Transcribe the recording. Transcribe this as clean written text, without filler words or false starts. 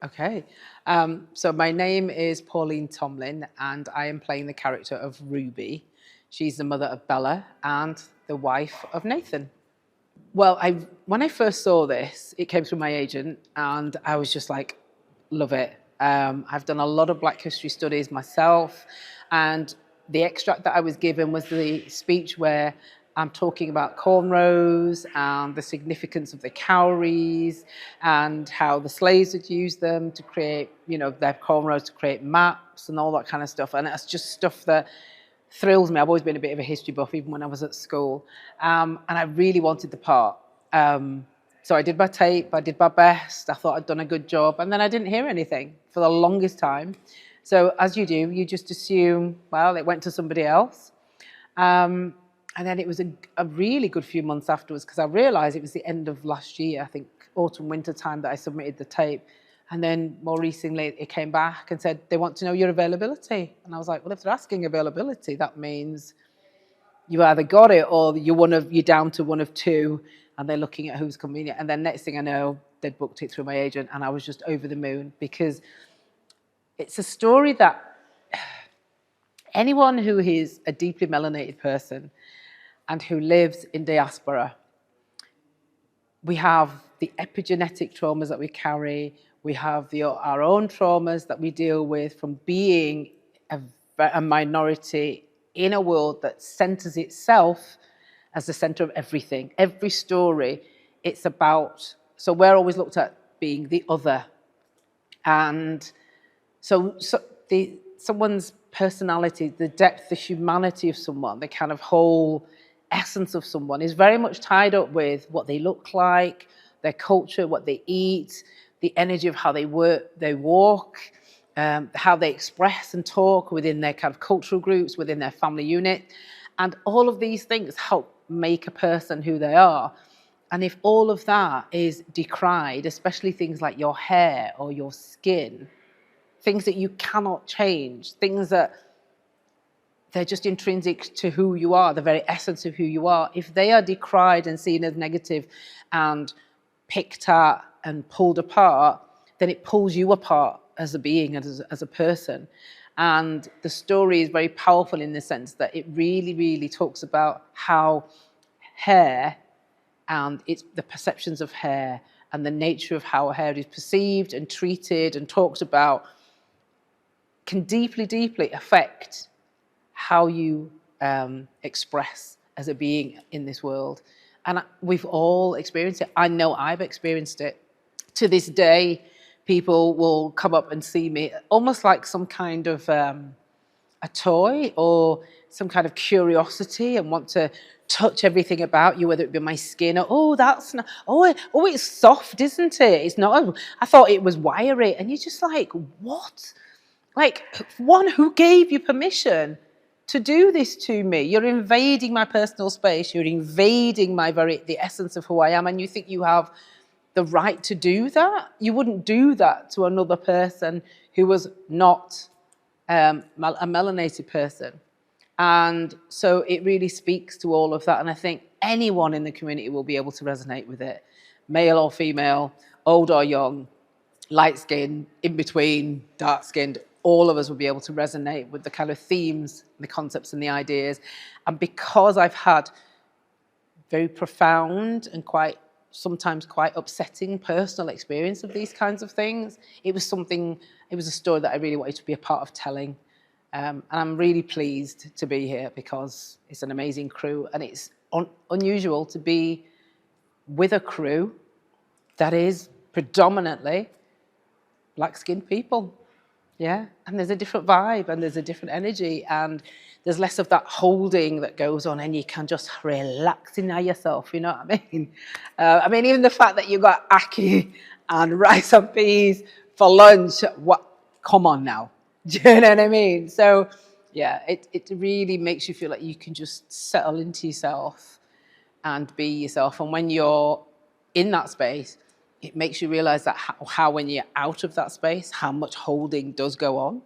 Okay. So my name is Pauline Tomlin, and I am playing the character of Ruby. She's the mother of Bella and the wife of Nathan. Well, when I first saw this, it came through my agent, and I was just like, love it. I've done a lot of Black History studies myself, and the extract that I was given was the speech where I'm talking about cornrows and the significance of the cowries and how the slaves had used them to create, their cornrows to create maps and all that kind of stuff. And that's just stuff that thrills me. I've always been a bit of a history buff, even when I was at school. And I really wanted the part. So I did my tape, I did my best, I thought I'd done a good job, and then I didn't hear anything for the longest time. So as you do, you just assume, well, it went to somebody else. And then it was a really good few months afterwards, because I realised it was the end of last year, I think autumn, winter time, that I submitted the tape. And then more recently, it came back and said, they want to know your availability. And I was like, well, if they're asking availability, that means you either got it or you're down to one of two, and they're looking at who's convenient. And then next thing I know, they'd booked it through my agent, and I was just over the moon, because it's a story that anyone who is a deeply melanated person and who lives in diaspora, we have the epigenetic traumas that we carry. We have our own traumas that we deal with from being a minority in a world that centers itself as the center of everything. Every story, it's about, so we're always looked at being the other. And so someone's personality, the depth, the humanity of someone, the kind of whole essence of someone is very much tied up with what they look like, their culture, what they eat, the energy of how they walk, how they express and talk within their kind of cultural groups, within their family unit. And all of these things help make a person who they are. And if all of that is decried, especially things like your hair or your skin, things that you cannot change, things that they're just intrinsic to who you are, the very essence of who you are. If they are decried and seen as negative and picked at and pulled apart, then it pulls you apart as a being, as a person. And the story is very powerful in the sense that it really, really talks about how hair and the perceptions of hair and the nature of how hair is perceived and treated and talked about can deeply, deeply affect how you express as a being in this world. And we've all experienced it. I know I've experienced it. To this day, people will come up and see me almost like some kind of a toy or some kind of curiosity, and want to touch everything about you, whether it be my skin or, oh, that's not, oh, it's soft, isn't it? It's not, I thought it was wiry. And you're just like, what? Like, one, who gave you permission to do this to me? You're invading my personal space. You're invading the essence of who I am. And you think you have the right to do that? You wouldn't do that to another person who was not a melanated person. And so it really speaks to all of that. And I think anyone in the community will be able to resonate with it, male or female, old or young, light skinned, in between, dark skinned. All of us will be able to resonate with the kind of themes, the concepts and the ideas. And because I've had very profound and sometimes quite upsetting personal experience of these kinds of things, it was a story that I really wanted to be a part of telling. And I'm really pleased to be here, because it's an amazing crew, and it's unusual to be with a crew that is predominantly black-skinned people. Yeah, and there's a different vibe and there's a different energy, and there's less of that holding that goes on, and you can just relax in yourself, you know what I mean? Even the fact that you got ackee and rice and peas for lunch, come on now. Do you know what I mean? So yeah, it really makes you feel like you can just settle into yourself and be yourself. And when you're in that space, it makes you realize that how when you're out of that space, how much holding does go on.